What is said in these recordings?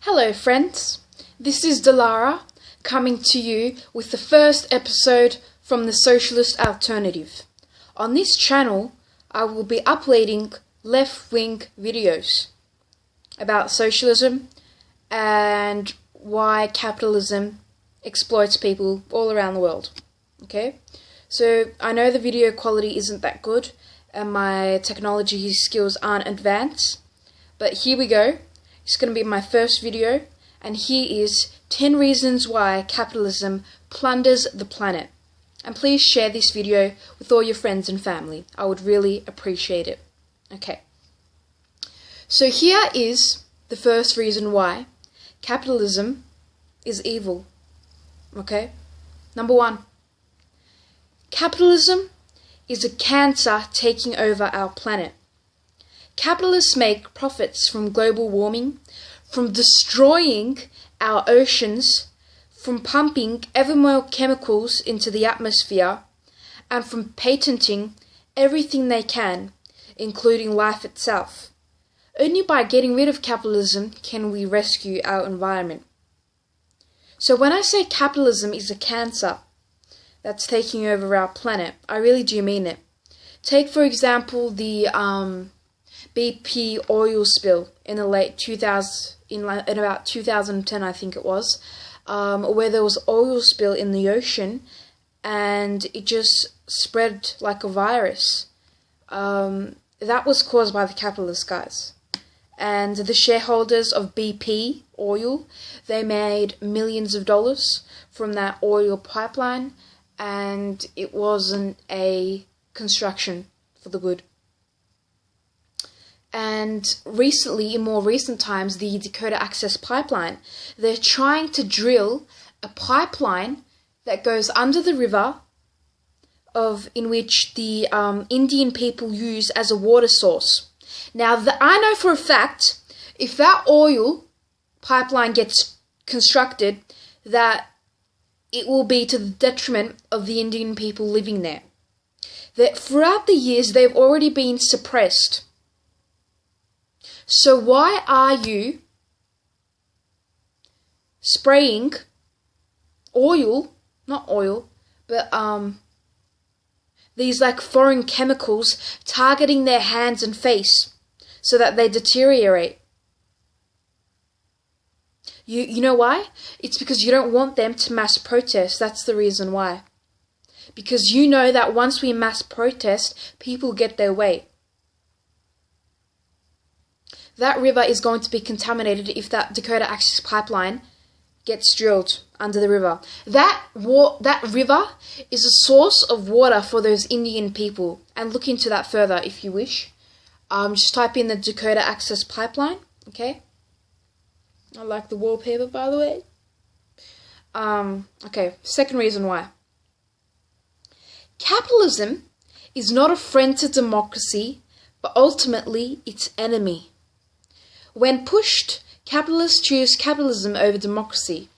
Hello friends, this is Delara coming to you with the first episode from the Socialist Alternative. On this channel, I will be uploading left-wing videos about socialism and why capitalism exploits people all around the world. Okay, so I know the video quality isn't that good and my technology skills aren't advanced, but here we go. It's going to be my first video, and here is 10 reasons why capitalism plunders the planet. And please share this video with all your friends and family. I would really appreciate it. Okay. So here is the first reason why capitalism is evil. Okay? Number 1. Capitalism is a cancer taking over our planet. Capitalists make profits from global warming, from destroying our oceans, from pumping ever more chemicals into the atmosphere, and from patenting everything they can, including life itself. Only by getting rid of capitalism can we rescue our environment. So when I say capitalism is a cancer that's taking over our planet, I really do mean it. Take, for example, the BP oil spill in the late 2000s, in about 2010, I think it was, where there was oil spill in the ocean, and it just spread like a virus. That was caused by the capitalist guys, and the shareholders of BP oil, they made millions of dollars from that oil pipeline, and it wasn't a construction for the good. And recently, in more recent times, the Dakota Access Pipeline, they're trying to drill a pipeline that goes under the river in which the Indian people use as a water source. Now, I know for a fact, if that oil pipeline gets constructed, that it will be to the detriment of the Indian people living there. That throughout the years, they've already been suppressed. So why are you spraying oil, not oil, but these like foreign chemicals targeting their hands and face so that they deteriorate? You know why? It's because you don't want them to mass protest. That's the reason why. Because you know that once we mass protest, people get their way. That river is going to be contaminated if that Dakota Access Pipeline gets drilled under the river. That river is a source of water for those Indian people. And look into that further if you wish. Just type in the Dakota Access Pipeline. Okay. I like the wallpaper, by the way. Okay, second reason why. Capitalism is not a friend to democracy, but ultimately its enemy. When pushed, capitalists choose capitalism over democracy.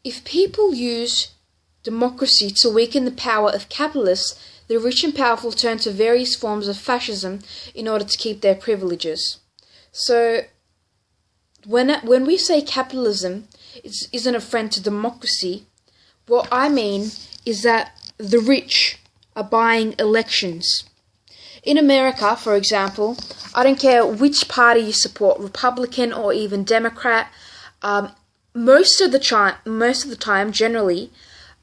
If people use democracy to weaken the power of capitalists, the rich and powerful turn to various forms of fascism in order to keep their privileges. So, when we say capitalism isn't a friend to democracy, what I mean is that the rich are buying elections. In America, for example, I don't care which party you support, Republican or even Democrat, most of the time, generally,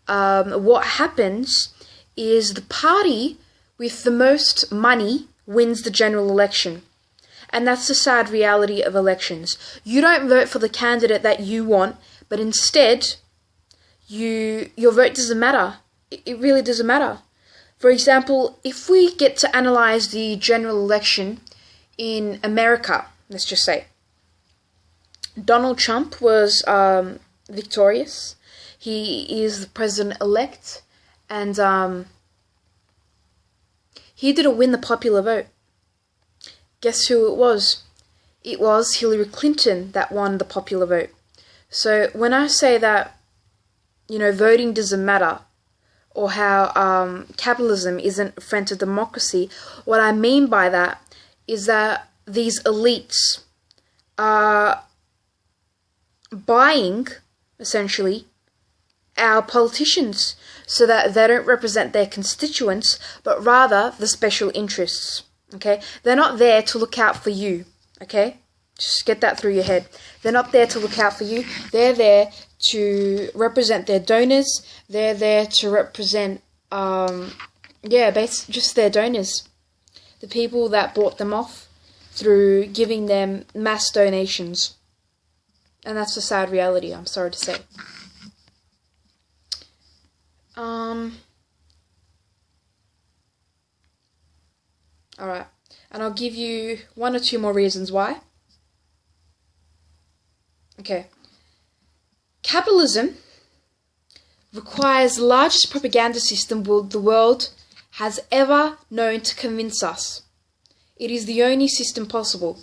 what happens is the party with the most money wins the general election. And that's the sad reality of elections. You don't vote for the candidate that you want, but instead, your vote doesn't matter. It really doesn't matter. For example, if we get to analyze the general election in America, let's just say, Donald Trump was victorious. He is the president-elect, and he didn't win the popular vote. Guess who it was? It was Hillary Clinton that won the popular vote. So when I say that, voting doesn't matter, or how capitalism isn't a friend to democracy, what I mean by that is that these elites are buying, essentially, our politicians so that they don't represent their constituents, but rather the special interests. Okay? They're not there to look out for you. Okay? Just get that through your head. They're not there to look out for you. They're there to represent their donors. They're there to represent, just their donors. The people that bought them off through giving them mass donations. And that's the sad reality, I'm sorry to say. Alright. And I'll give you 1 or 2 more reasons why. Okay. Capitalism requires the largest propaganda system the world has ever known to convince us. It is the only system possible.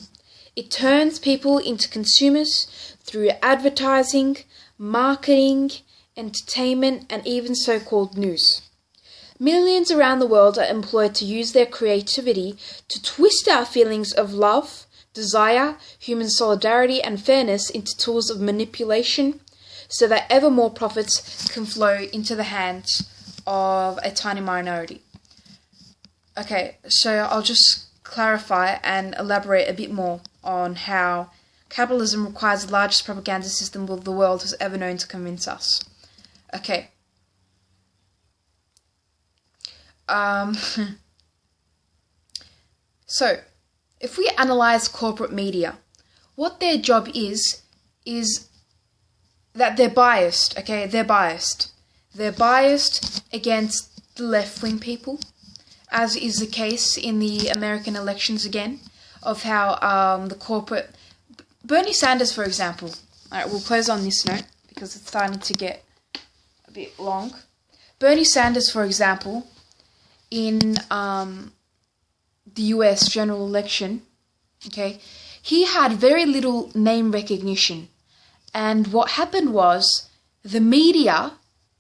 It turns people into consumers through advertising, marketing, entertainment, and even so-called news. Millions around the world are employed to use their creativity to twist our feelings of love, desire, human solidarity, and fairness into tools of manipulation so that ever more profits can flow into the hands of a tiny minority. Okay, so I'll just clarify and elaborate a bit more on how capitalism requires the largest propaganda system the world has ever known to convince us. Okay. So, if we analyze corporate media, what their job is that they're biased, okay? They're biased. They're biased against the left-wing people, as is the case in the American elections again, of how the corporate... Bernie Sanders, for example. Alright, we'll close on this note, because it's starting to get a bit long. Bernie Sanders, for example, in the US general election, okay, he had very little name recognition. And what happened was, the media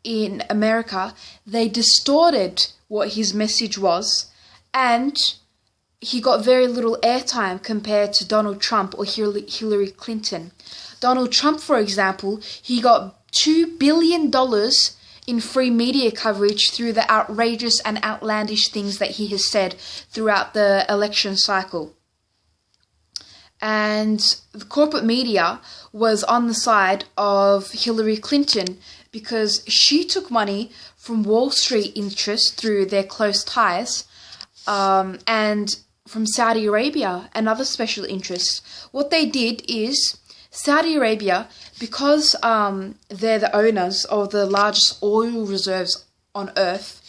in America, they distorted what his message was, and he got very little airtime compared to Donald Trump or Hillary Clinton. Donald Trump, for example, he got $2 billion in free media coverage through the outrageous and outlandish things that he has said throughout the election cycle. And the corporate media was on the side of Hillary Clinton because she took money from Wall Street interests through their close ties, and from Saudi Arabia and other special interests. What they did is, Saudi Arabia, because they're the owners of the largest oil reserves on earth,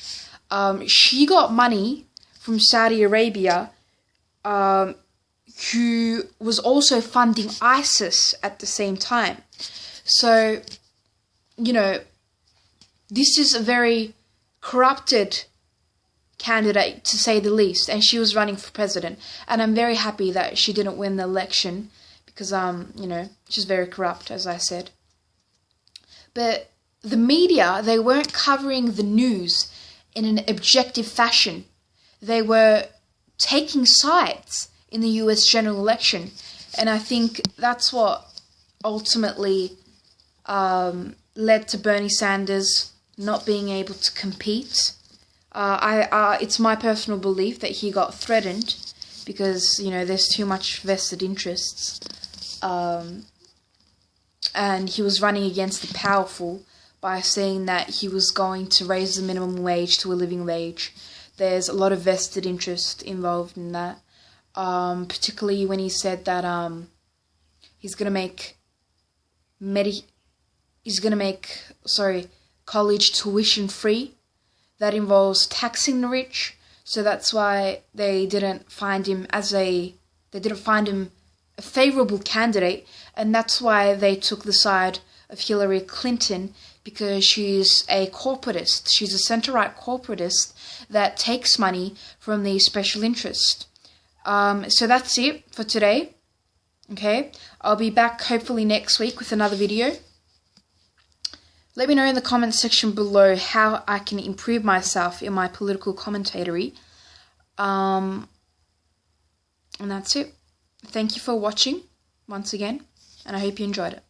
she got money from Saudi Arabia, who was also funding ISIS at the same time. So, you know, this is a very corrupted candidate, to say the least, and she was running for president. And I'm very happy that she didn't win the election because, you know, she's very corrupt, as I said. But the media, they weren't covering the news in an objective fashion. They were taking sides in the US general election. And I think that's what ultimately led to Bernie Sanders not being able to compete. It's my personal belief that he got threatened because, you know, there's too much vested interests. And he was running against the powerful by saying that he was going to raise the minimum wage to a living wage. There's a lot of vested interest involved in that. Particularly when he said that he's gonna make college tuition free. That involves taxing the rich, so that's why they didn't find him a favourable candidate, and that's why they took the side of Hillary Clinton, because she's a corporatist. She's a centre-right corporatist that takes money from the special interest. So that's it for today. Okay, I'll be back hopefully next week with another video. Let me know in the comments section below how I can improve myself in my political commentary. And that's it. Thank you for watching once again, and I hope you enjoyed it.